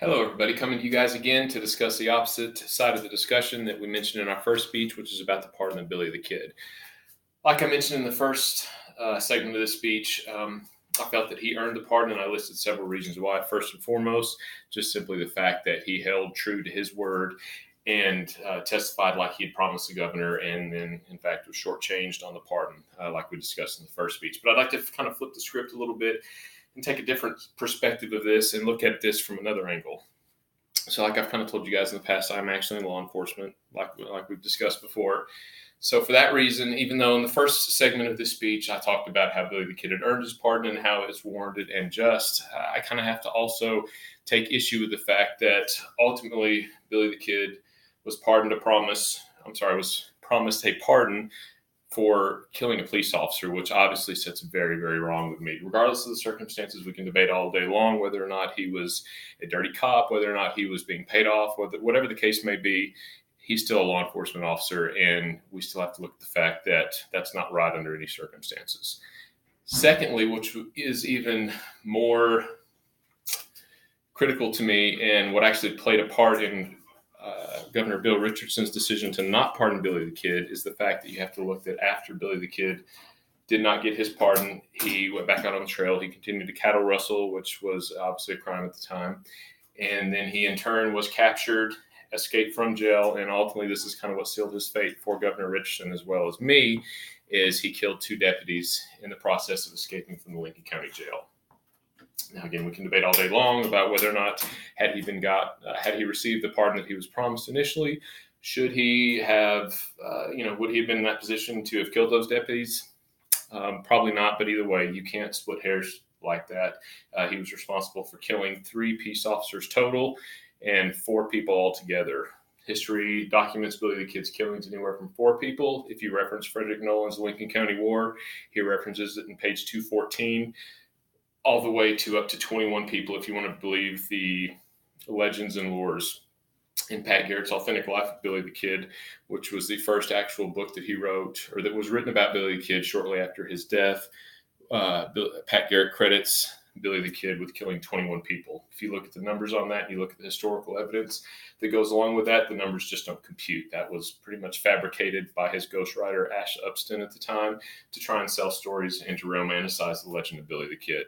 Hello, everybody. Coming to you guys again to discuss the opposite side of the discussion that we mentioned in our first speech, which is about the pardon of Billy the Kid. Like I mentioned in the first segment of this speech, I felt that he earned the pardon, and I listed several reasons why. First and foremost, just simply the fact that he held true to his word and testified like he had promised the governor, and then, in fact, was shortchanged on the pardon, like we discussed in the first speech. But I'd like to kind of flip the script a little bit and take a different perspective of this and look at this from another angle. So, like I've kind of told you guys in the past, I'm actually in law enforcement, like we've discussed before. So, for that reason, even though in the first segment of this speech I talked about how Billy the Kid had earned his pardon and how it's warranted and just, I kind of have to also take issue with the fact that ultimately Billy the Kid was was promised a pardon for killing a police officer, which obviously sets very, very wrong with me. Regardless of the circumstances, we can debate all day long whether or not he was a dirty cop, whether or not he was being paid off, whatever the case may be. He's still a law enforcement officer, and we still have to look at the fact that that's not right under any circumstances. Secondly, which is even more critical to me and what actually played a part in Governor Bill Richardson's decision to not pardon Billy the Kid, is the fact that you have to look that after Billy the Kid did not get his pardon, he went back out on the trail. He continued to cattle rustle, which was obviously a crime at the time. And then he in turn was captured, escaped from jail, and ultimately this is kind of what sealed his fate for Governor Richardson as well as me, is he killed two deputies in the process of escaping from the Lincoln County Jail. Now, again, we can debate all day long about whether or not had he received the pardon that he was promised initially, should he have, would he have been in that position to have killed those deputies? Probably not, but either way, you can't split hairs like that. He was responsible for killing 3 peace officers total and 4 people altogether. History documents Billy the Kid's killings anywhere from 4 people. If you reference Frederick Nolan's Lincoln County War, he references it in page 214. All the way to up to 21 people, if you want to believe the legends and lores in Pat Garrett's Authentic Life of Billy the Kid, which was the first actual book that he wrote, or that was written about Billy the Kid shortly after his death. Pat Garrett credits Billy the Kid with killing 21 people. If you look at the numbers on that, and you look at the historical evidence that goes along with that, the numbers just don't compute. That was pretty much fabricated by his ghostwriter, Ash Upston, at the time, to try and sell stories and to romanticize the legend of Billy the Kid.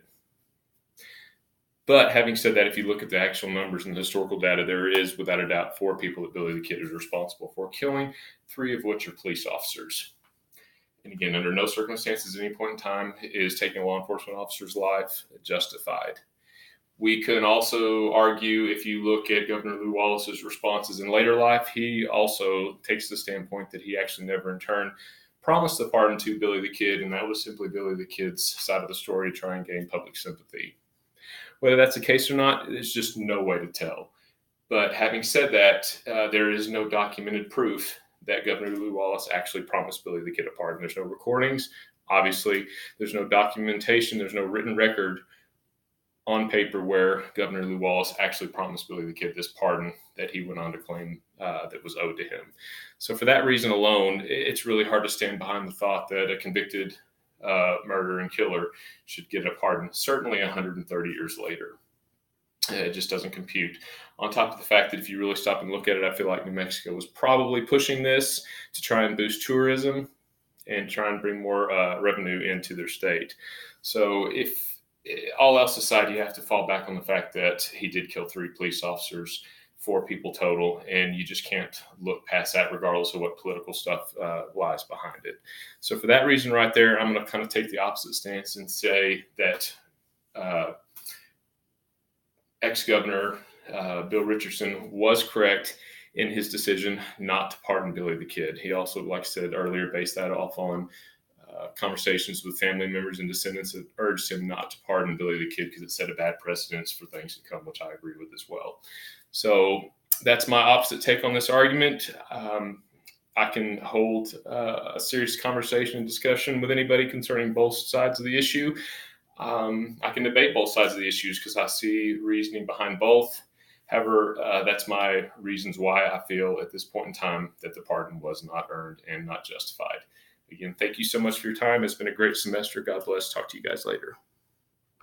But having said that, if you look at the actual numbers and the historical data, there is, without a doubt, 4 people that Billy the Kid is responsible for killing, 3 of which are police officers. And again, under no circumstances at any point in time is taking a law enforcement officer's life justified. We can also argue, if you look at Governor Lew Wallace's responses in later life, he also takes the standpoint that he actually never in turn promised the pardon to Billy the Kid, and that was simply Billy the Kid's side of the story to try and gain public sympathy. Whether that's the case or not, there's just no way to tell. But having said that, there is no documented proof that Governor Lew Wallace actually promised Billy the Kid a pardon. There's no recordings. Obviously, there's no documentation. There's no written record on paper where Governor Lew Wallace actually promised Billy the Kid this pardon that he went on to claim that was owed to him. So for that reason alone, it's really hard to stand behind the thought that a convicted murderer and killer should get a pardon, certainly 130 years later. It just doesn't compute. On top of the fact that if you really stop and look at it, I feel like New Mexico was probably pushing this to try and boost tourism and try and bring more revenue into their state. So if all else aside, you have to fall back on the fact that he did kill 3 police officers, 4 people total, and you just can't look past that regardless of what political stuff lies behind it. So for that reason right there, I'm going to kind of take the opposite stance and say that ex-governor Bill Richardson was correct in his decision not to pardon Billy the Kid. He also, like I said earlier, based that off on conversations with family members and descendants that urged him not to pardon Billy the Kid because it set a bad precedence for things to come, which I agree with as well. So that's my opposite take on this argument. I can hold a serious conversation and discussion with anybody concerning both sides of the issue. I can debate both sides of the issues because I see reasoning behind both. However, that's my reasons why I feel at this point in time that the pardon was not earned and not justified. Again, thank you so much for your time. It's been a great semester. God bless. Talk to you guys later.